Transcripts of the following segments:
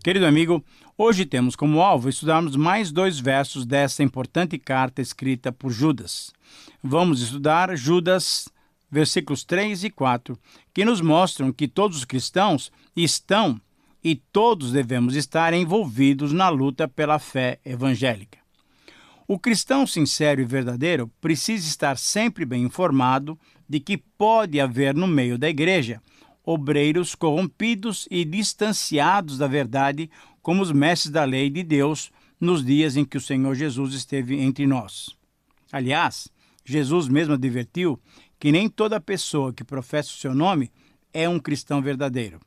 Querido amigo, hoje temos como alvo estudarmos mais 2 versos dessa importante carta escrita por Judas. Vamos estudar Judas, versículos 3 e 4, que nos mostram que todos os cristãos estão e todos devemos estar envolvidos na luta pela fé evangélica. O cristão sincero e verdadeiro precisa estar sempre bem informado de que pode haver no meio da igreja obreiros corrompidos e distanciados da verdade, como os mestres da lei de Deus nos dias em que o Senhor Jesus esteve entre nós. Aliás, Jesus mesmo advertiu que nem toda pessoa que professa o seu nome é um cristão verdadeiro.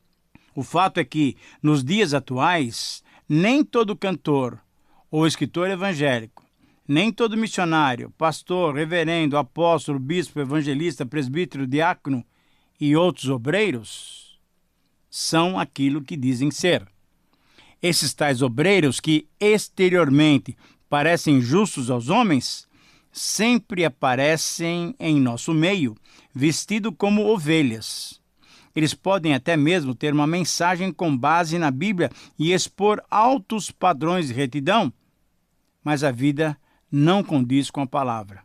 O fato é que, nos dias atuais, nem todo cantor ou escritor evangélico, nem todo missionário, pastor, reverendo, apóstolo, bispo, evangelista, presbítero, diácono e outros obreiros são aquilo que dizem ser. Esses tais obreiros que exteriormente parecem justos aos homens, sempre aparecem em nosso meio, vestidos como ovelhas. Eles podem até mesmo ter uma mensagem com base na Bíblia e expor altos padrões de retidão, mas a vida não condiz com a palavra.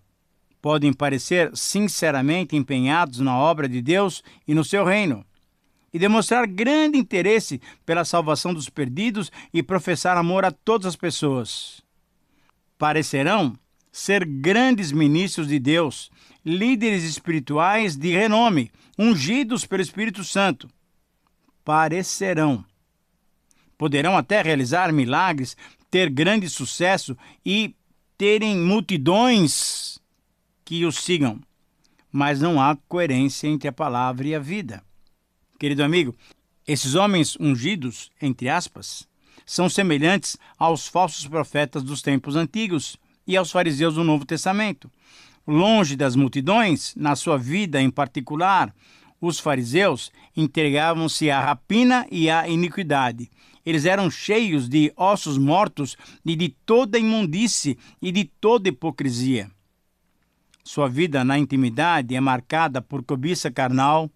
Podem parecer sinceramente empenhados na obra de Deus e no seu reino, e demonstrar grande interesse pela salvação dos perdidos e professar amor a todas as pessoas. Parecerão ser grandes ministros de Deus, líderes espirituais de renome, ungidos pelo Espírito Santo. Parecerão. Poderão até realizar milagres, ter grande sucesso e terem multidões que os sigam, mas não há coerência entre a palavra e a vida. Querido amigo, esses homens ungidos, entre aspas, são semelhantes aos falsos profetas dos tempos antigos e aos fariseus do Novo Testamento. Longe das multidões, na sua vida em particular, os fariseus entregavam-se à rapina e à iniquidade. Eles eram cheios de ossos mortos e de toda imundície e de toda hipocrisia. Sua vida na intimidade é marcada por cobiça carnal,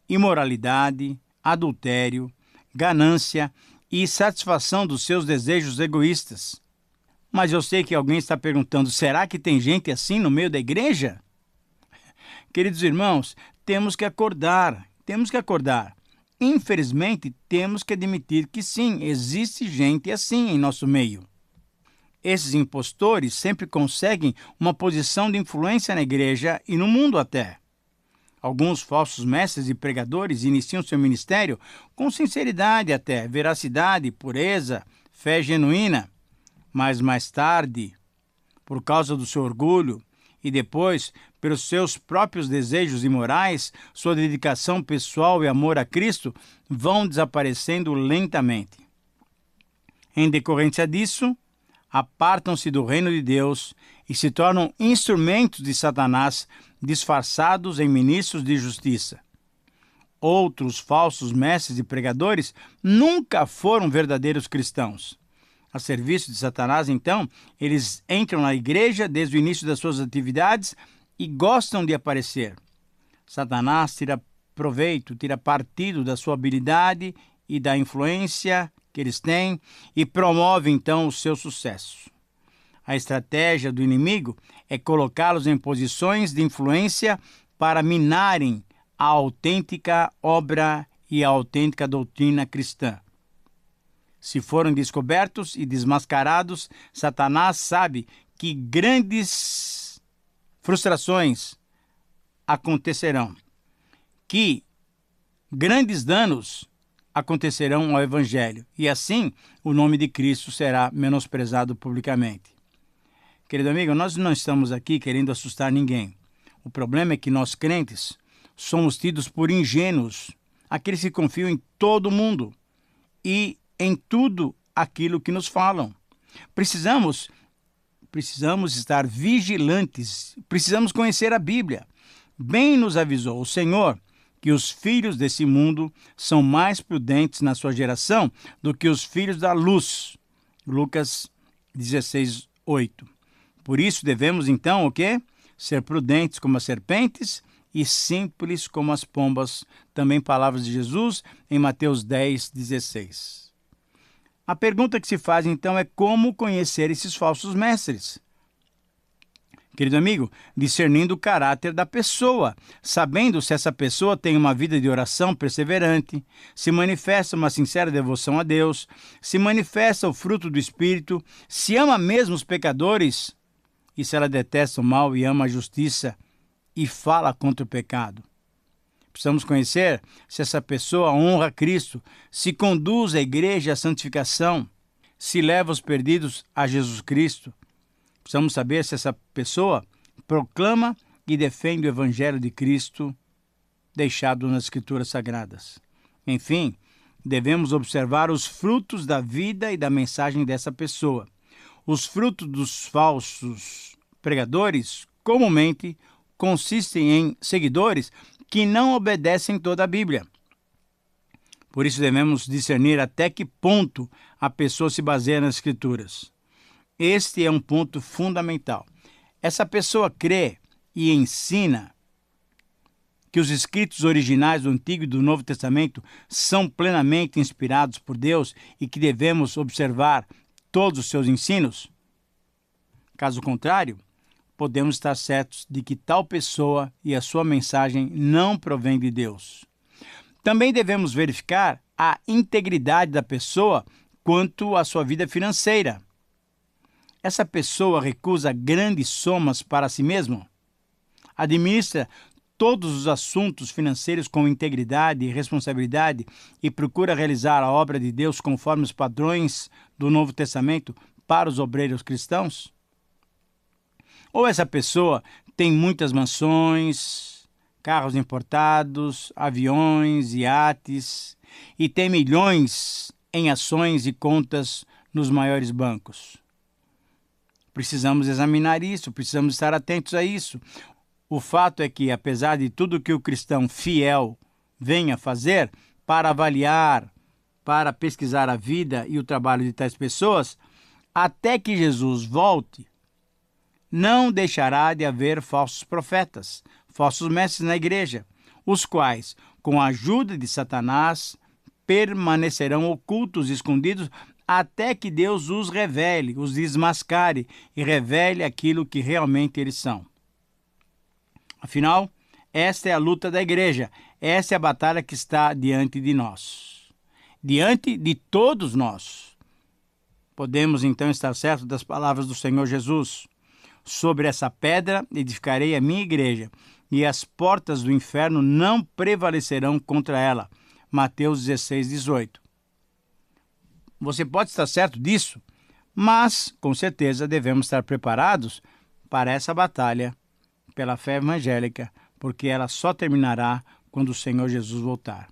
imoralidade, adultério, ganância e satisfação dos seus desejos egoístas. Mas eu sei que alguém está perguntando, será que tem gente assim no meio da igreja? Queridos irmãos, temos que acordar. Infelizmente, temos que admitir que sim, existe gente assim em nosso meio. Esses impostores sempre conseguem uma posição de influência na igreja e no mundo até. Alguns falsos mestres e pregadores iniciam seu ministério com sinceridade até, veracidade, pureza, fé genuína. Mas mais tarde, por causa do seu orgulho e depois pelos seus próprios desejos imorais, sua dedicação pessoal e amor a Cristo vão desaparecendo lentamente. Em decorrência disso, apartam-se do reino de Deus e se tornam instrumentos de Satanás disfarçados em ministros de justiça. Outros falsos mestres e pregadores nunca foram verdadeiros cristãos. A serviço de Satanás, então, eles entram na igreja desde o início das suas atividades e gostam de aparecer. Satanás tira proveito, tira partido da sua habilidade e da influência que eles têm e promove, então, o seu sucesso. A estratégia do inimigo é colocá-los em posições de influência para minarem a autêntica obra e a autêntica doutrina cristã. Se forem descobertos e desmascarados, Satanás sabe que grandes frustrações acontecerão, que grandes danos acontecerão ao Evangelho, e assim o nome de Cristo será menosprezado publicamente. Querido amigo, nós não estamos aqui querendo assustar ninguém. O problema é que nós crentes somos tidos por ingênuos, aqueles que confiam em todo mundo e em tudo aquilo que nos falam. Precisamos estar vigilantes, precisamos conhecer a Bíblia. Bem nos avisou o Senhor que os filhos desse mundo são mais prudentes na sua geração do que os filhos da luz. Lucas 16:8. Por isso devemos então o quê? Ser prudentes como as serpentes e simples como as pombas. Também palavras de Jesus em Mateus 10:16. A pergunta que se faz, então, é como conhecer esses falsos mestres? Querido amigo, discernindo o caráter da pessoa, sabendo se essa pessoa tem uma vida de oração perseverante, se manifesta uma sincera devoção a Deus, se manifesta o fruto do Espírito, se ama mesmo os pecadores, e se ela detesta o mal e ama a justiça e fala contra o pecado. Precisamos conhecer se essa pessoa honra Cristo, se conduz a igreja à santificação, se leva os perdidos a Jesus Cristo. Precisamos saber se essa pessoa proclama e defende o Evangelho de Cristo deixado nas Escrituras Sagradas. Enfim, devemos observar os frutos da vida e da mensagem dessa pessoa. Os frutos dos falsos pregadores, comumente, consistem em seguidores que não obedecem toda a Bíblia. Por isso devemos discernir até que ponto a pessoa se baseia nas Escrituras. Este é um ponto fundamental. Essa pessoa crê e ensina que os escritos originais do Antigo e do Novo Testamento são plenamente inspirados por Deus e que devemos observar todos os seus ensinos? Caso contrário, podemos estar certos de que tal pessoa e a sua mensagem não provém de Deus. Também devemos verificar a integridade da pessoa quanto à sua vida financeira. Essa pessoa recusa grandes somas para si mesma? Administra todos os assuntos financeiros com integridade e responsabilidade e procura realizar a obra de Deus conforme os padrões do Novo Testamento para os obreiros cristãos? Ou essa pessoa tem muitas mansões, carros importados, aviões, iates e tem milhões em ações e contas nos maiores bancos? Precisamos examinar isso, precisamos estar atentos a isso. O fato é que, apesar de tudo que o cristão fiel venha fazer para avaliar, para pesquisar a vida e o trabalho de tais pessoas, até que Jesus volte, não deixará de haver falsos profetas, falsos mestres na igreja, os quais, com a ajuda de Satanás, permanecerão ocultos e escondidos até que Deus os revele, os desmascare e revele aquilo que realmente eles são. Afinal, esta é a luta da igreja, esta é a batalha que está diante de nós, diante de todos nós. Podemos então estar certos das palavras do Senhor Jesus: sobre essa pedra edificarei a minha igreja, e as portas do inferno não prevalecerão contra ela. Mateus 16, 18. Você pode estar certo disso, mas, com certeza, devemos estar preparados para essa batalha pela fé evangélica, porque ela só terminará quando o Senhor Jesus voltar.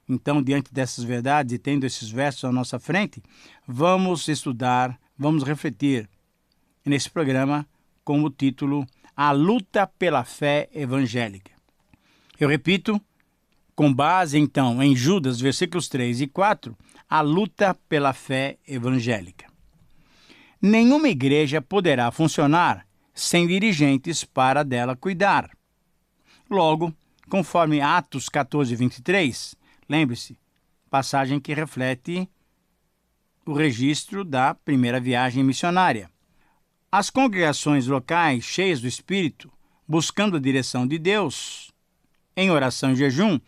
Então, diante dessas verdades e tendo esses versos à nossa frente, vamos estudar, vamos refletir nesse programa com o título A Luta pela Fé Evangélica. Eu repito, com base, então, em Judas, versículos 3 e 4, a luta pela fé evangélica. Nenhuma igreja poderá funcionar sem dirigentes para dela cuidar. Logo, conforme Atos 14, 23, lembre-se, passagem que reflete o registro da primeira viagem missionária. As congregações locais, cheias do Espírito, buscando a direção de Deus, em oração e jejum,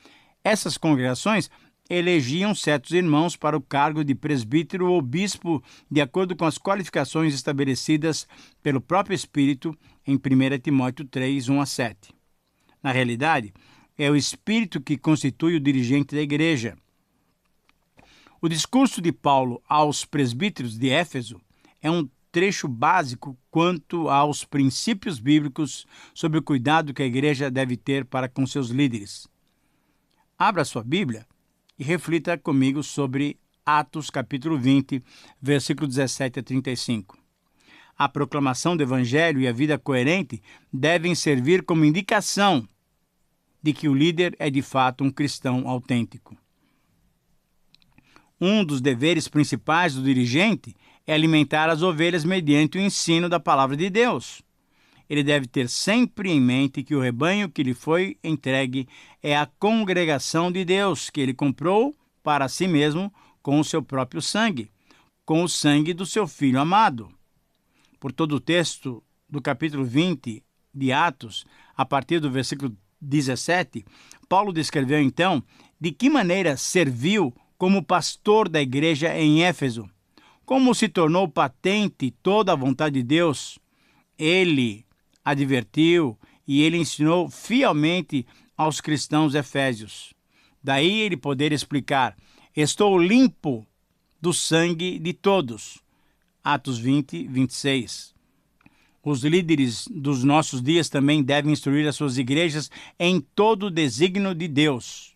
essas congregações elegiam certos irmãos para o cargo de presbítero ou bispo de acordo com as qualificações estabelecidas pelo próprio Espírito em 1 Timóteo 3, 1 a 7. Na realidade, é o Espírito que constitui o dirigente da igreja. O discurso de Paulo aos presbíteros de Éfeso é um trecho básico quanto aos princípios bíblicos sobre o cuidado que a igreja deve ter para com seus líderes. Abra sua Bíblia e reflita comigo sobre Atos capítulo 20, versículo 17 a 35. A proclamação do Evangelho e a vida coerente devem servir como indicação de que o líder é de fato um cristão autêntico. Um dos deveres principais do dirigente é alimentar as ovelhas mediante o ensino da palavra de Deus. Ele deve ter sempre em mente que o rebanho que lhe foi entregue é a congregação de Deus, que ele comprou para si mesmo com o seu próprio sangue. com o sangue do seu Filho amado. Por todo o texto do capítulo 20 de Atos, a partir do versículo 17, Paulo descreveu então de que maneira serviu como pastor da igreja em Éfeso, como se tornou patente toda a vontade de Deus. Ele advertiu e ele ensinou fielmente aos cristãos efésios. Daí ele poder explicar: estou limpo do sangue de todos. Atos 20, 26. Os líderes dos nossos dias também devem instruir as suas igrejas em todo o desígnio de Deus.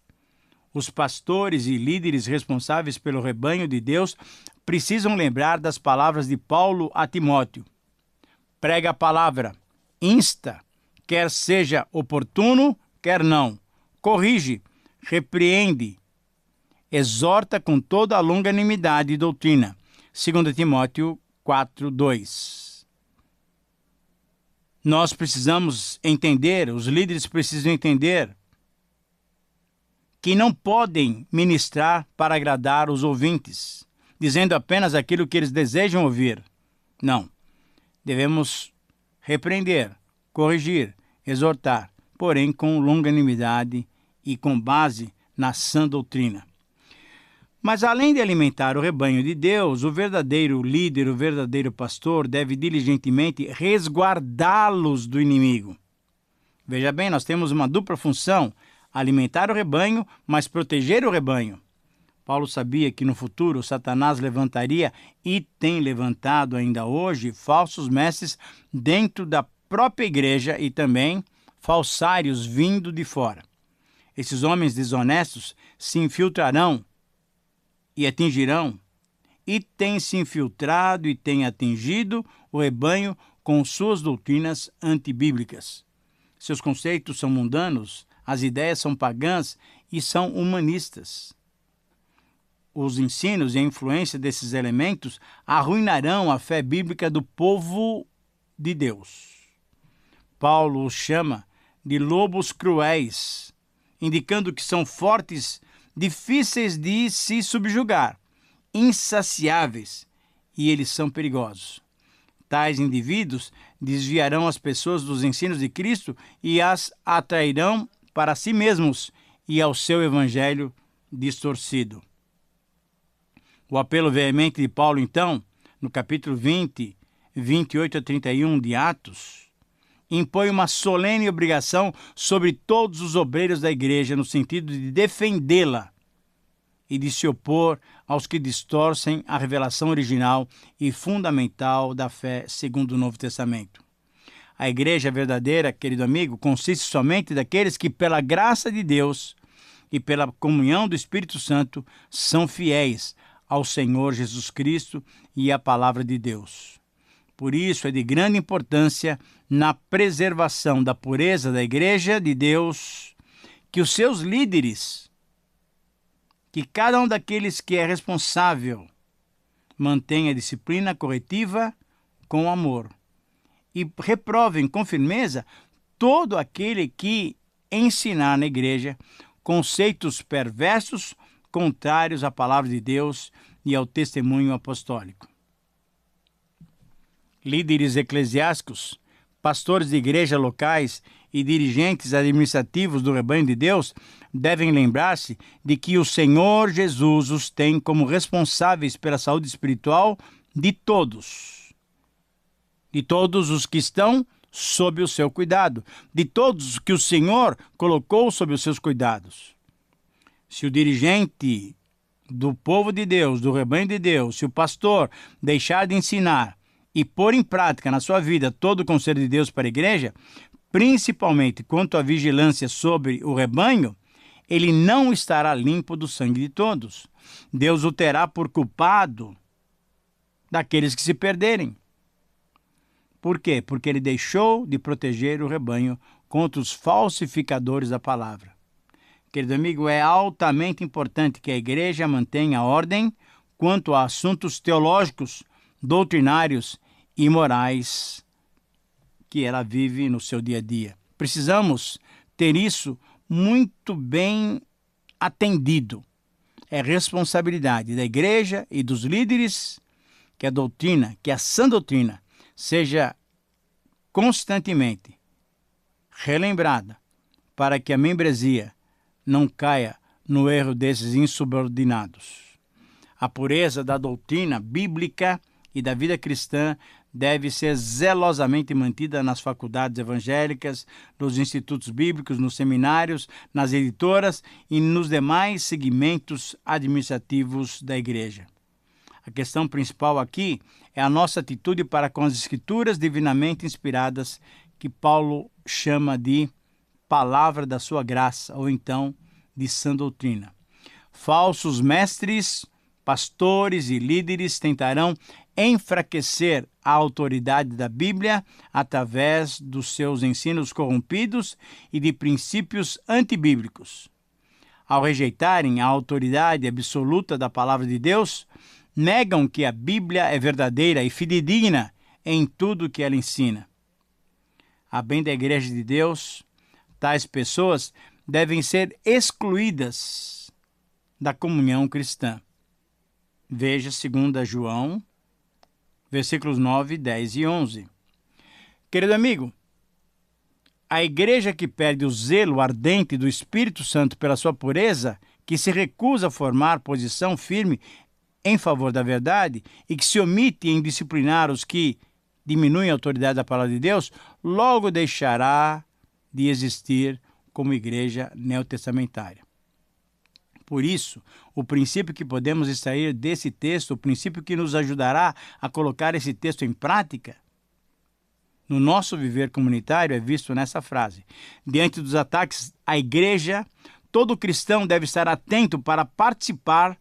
Os pastores e líderes responsáveis pelo rebanho de Deus precisam lembrar das palavras de Paulo a Timóteo. Prega a palavra, insta, quer seja oportuno, quer não. Corrige, repreende, exorta com toda a longanimidade e doutrina. 2 Timóteo 4:2. Nós precisamos entender, os líderes precisam entender que não podem ministrar para agradar os ouvintes, dizendo apenas aquilo que eles desejam ouvir. Não. Devemos repreender, corrigir, exortar, porém com longanimidade e com base na sã doutrina. Mas além de alimentar o rebanho de Deus, o verdadeiro líder, o verdadeiro pastor, deve diligentemente resguardá-los do inimigo. Veja bem, nós temos uma dupla função: alimentar o rebanho, mas proteger o rebanho. Paulo sabia que no futuro Satanás levantaria, e tem levantado ainda hoje, falsos mestres dentro da própria igreja e também falsários vindo de fora. Esses homens desonestos se infiltrarão e atingirão, e têm se infiltrado e têm atingido o rebanho com suas doutrinas antibíblicas. Seus conceitos são mundanos, as ideias são pagãs e são humanistas. Os ensinos e a influência desses elementos arruinarão a fé bíblica do povo de Deus. Paulo os chama de lobos cruéis, indicando que são fortes, difíceis de se subjugar, insaciáveis, e eles são perigosos. Tais indivíduos desviarão as pessoas dos ensinos de Cristo e as atrairão para si mesmos e ao seu evangelho distorcido. O apelo veemente de Paulo, então, no capítulo 20, 28 a 31 de Atos, impõe uma solene obrigação sobre todos os obreiros da igreja no sentido de defendê-la e de se opor aos que distorcem a revelação original e fundamental da fé segundo o Novo Testamento. A igreja verdadeira, querido amigo, consiste somente daqueles que, pela graça de Deus e pela comunhão do Espírito Santo, são fiéis ao Senhor Jesus Cristo e à palavra de Deus. Por isso é de grande importância na preservação da pureza da igreja de Deus que os seus líderes, que cada um daqueles que é responsável, mantenha a disciplina corretiva com amor e reprovem com firmeza todo aquele que ensinar na igreja conceitos perversos contrários à palavra de Deus e ao testemunho apostólico. Líderes eclesiásticos, pastores de igreja locais e dirigentes administrativos do rebanho de Deus devem lembrar-se de que o Senhor Jesus os tem como responsáveis pela saúde espiritual de todos os que estão sob o seu cuidado, de todos que o Senhor colocou sob os seus cuidados. Se o dirigente do povo de Deus, do rebanho de Deus, se o pastor deixar de ensinar e pôr em prática na sua vida todo o conselho de Deus para a igreja, principalmente quanto à vigilância sobre o rebanho, ele não estará limpo do sangue de todos. Deus o terá por culpado daqueles que se perderem. Por quê? Porque ele deixou de proteger o rebanho contra os falsificadores da palavra. Querido amigo, é altamente importante que a igreja mantenha ordem quanto a assuntos teológicos, doutrinários e morais que ela vive no seu dia a dia. Precisamos ter isso muito bem atendido. É responsabilidade da igreja e dos líderes que a doutrina, que a sã doutrina, seja constantemente relembrada, para que a membresia não caia no erro desses insubordinados. A pureza da doutrina bíblica e da vida cristã deve ser zelosamente mantida nas faculdades evangélicas, nos institutos bíblicos, nos seminários, nas editoras e nos demais segmentos administrativos da igreja. A questão principal aqui é a nossa atitude para com as escrituras divinamente inspiradas, que Paulo chama de palavra da sua graça, ou então de sã doutrina. Falsos mestres, pastores e líderes tentarão enfraquecer a autoridade da Bíblia através dos seus ensinos corrompidos e de princípios antibíblicos. Ao rejeitarem a autoridade absoluta da palavra de Deus, negam que a Bíblia é verdadeira e fidedigna em tudo que ela ensina. A bem da Igreja de Deus, tais pessoas devem ser excluídas da comunhão cristã. Veja 2 João, versículos 9, 10 e 11. Querido amigo, a igreja que perde o zelo ardente do Espírito Santo pela sua pureza, que se recusa a formar posição firme em favor da verdade e que se omite em disciplinar os que diminuem a autoridade da palavra de Deus, logo deixará de existir como igreja neotestamentária. Por isso, o princípio que podemos extrair desse texto, o princípio que nos ajudará a colocar esse texto em prática, no nosso viver comunitário, é visto nessa frase. Diante dos ataques à igreja, todo cristão deve estar atento para participar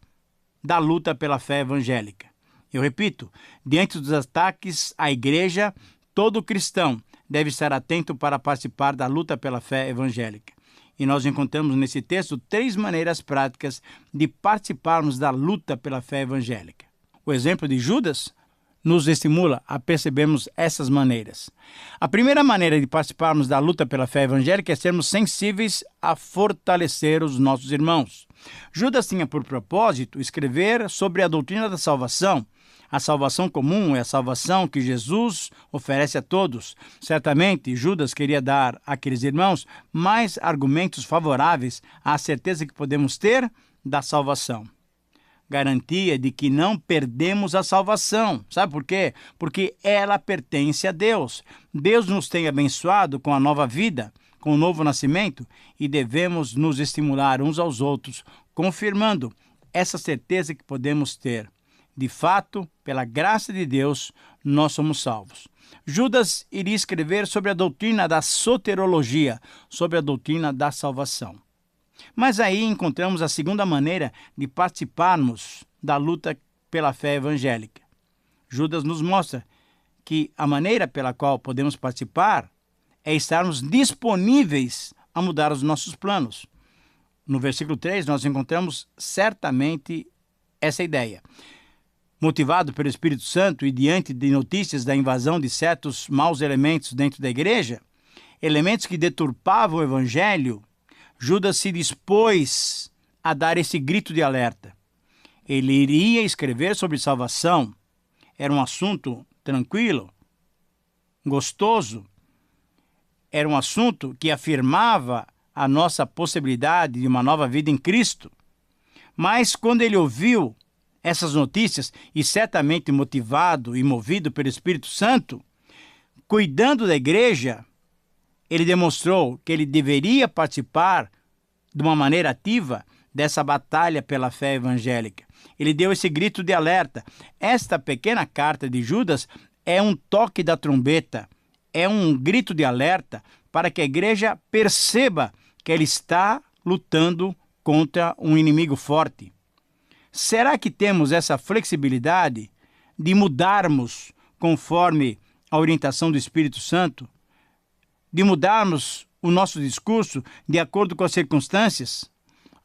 da luta pela fé evangélica. Eu repito, diante dos ataques à igreja, todo cristão deve estar atento para participar da luta pela fé evangélica. E nós encontramos nesse texto 3 maneiras práticas de participarmos da luta pela fé evangélica. O exemplo de Judas nos estimula a percebermos essas maneiras. A primeira maneira de participarmos da luta pela fé evangélica é sermos sensíveis a fortalecer os nossos irmãos. Judas tinha por propósito escrever sobre a doutrina da salvação. A salvação comum é a salvação que Jesus oferece a todos. Certamente, Judas queria dar àqueles irmãos mais argumentos favoráveis à certeza que podemos ter da salvação. Garantia de que não perdemos a salvação. Sabe por quê? Porque ela pertence a Deus. Deus nos tem abençoado com a nova vida, com o novo nascimento, e devemos nos estimular uns aos outros, confirmando essa certeza que podemos ter. De fato, pela graça de Deus, nós somos salvos. Judas iria escrever sobre a doutrina da soterologia, sobre a doutrina da salvação. Mas aí encontramos a segunda maneira de participarmos da luta pela fé evangélica. Judas nos mostra que a maneira pela qual podemos participar é estarmos disponíveis a mudar os nossos planos. No versículo 3, nós encontramos certamente essa ideia. Motivado pelo Espírito Santo e diante de notícias da invasão de certos maus elementos dentro da igreja, elementos que deturpavam o evangelho, Judas se dispôs a dar esse grito de alerta. Ele iria escrever sobre salvação. Era um assunto tranquilo, gostoso. Era um assunto que afirmava a nossa possibilidade de uma nova vida em Cristo. Mas quando ele ouviu essas notícias, e certamente motivado e movido pelo Espírito Santo, cuidando da igreja, ele demonstrou que ele deveria participar de uma maneira ativa dessa batalha pela fé evangélica. Ele deu esse grito de alerta. Esta pequena carta de Judas é um toque da trombeta, é um grito de alerta para que a igreja perceba que ela está lutando contra um inimigo forte. Será que temos essa flexibilidade de mudarmos conforme a orientação do Espírito Santo? De mudarmos o nosso discurso de acordo com as circunstâncias?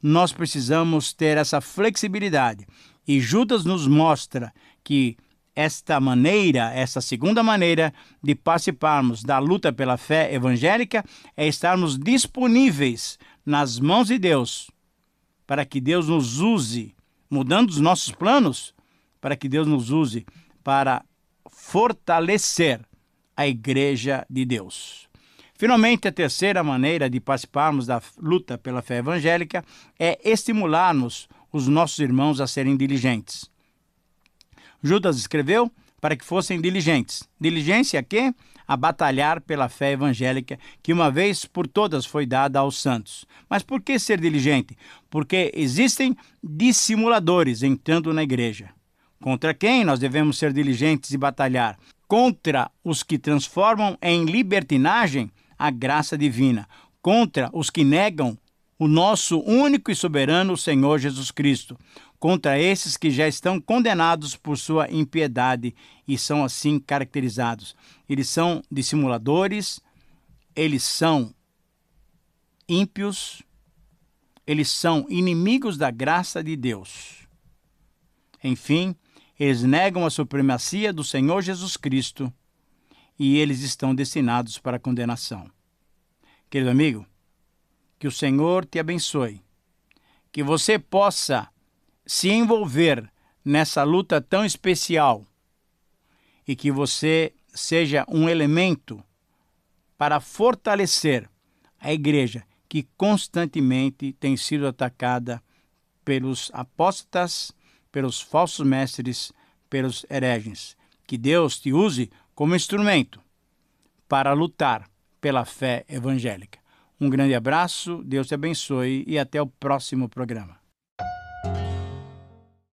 Nós precisamos ter essa flexibilidade. E Judas nos mostra que essa segunda maneira de participarmos da luta pela fé evangélica é estarmos disponíveis nas mãos de Deus, para que Deus nos use, mudando os nossos planos, para que Deus nos use para fortalecer a Igreja de Deus. Finalmente, a terceira maneira de participarmos da luta pela fé evangélica é estimularmos os nossos irmãos a serem diligentes. Judas escreveu para que fossem diligentes. Diligência a quê? A batalhar pela fé evangélica que uma vez por todas foi dada aos santos. Mas por que ser diligente? Porque existem dissimuladores entrando na igreja. Contra quem nós devemos ser diligentes e batalhar? Contra os que transformam em libertinagem a graça divina. Contra os que negam o nosso único e soberano Senhor Jesus Cristo. Contra esses que já estão condenados por sua impiedade e são assim caracterizados. Eles são dissimuladores, eles são ímpios, eles são inimigos da graça de Deus. Enfim, eles negam a supremacia do Senhor Jesus Cristo e eles estão destinados para a condenação. Querido amigo, que o Senhor te abençoe, que você possa se envolver nessa luta tão especial e que você seja um elemento para fortalecer a igreja que constantemente tem sido atacada pelos apóstatas, pelos falsos mestres, pelos hereges. Que Deus te use como instrumento para lutar pela fé evangélica. Um grande abraço, Deus te abençoe e até o próximo programa.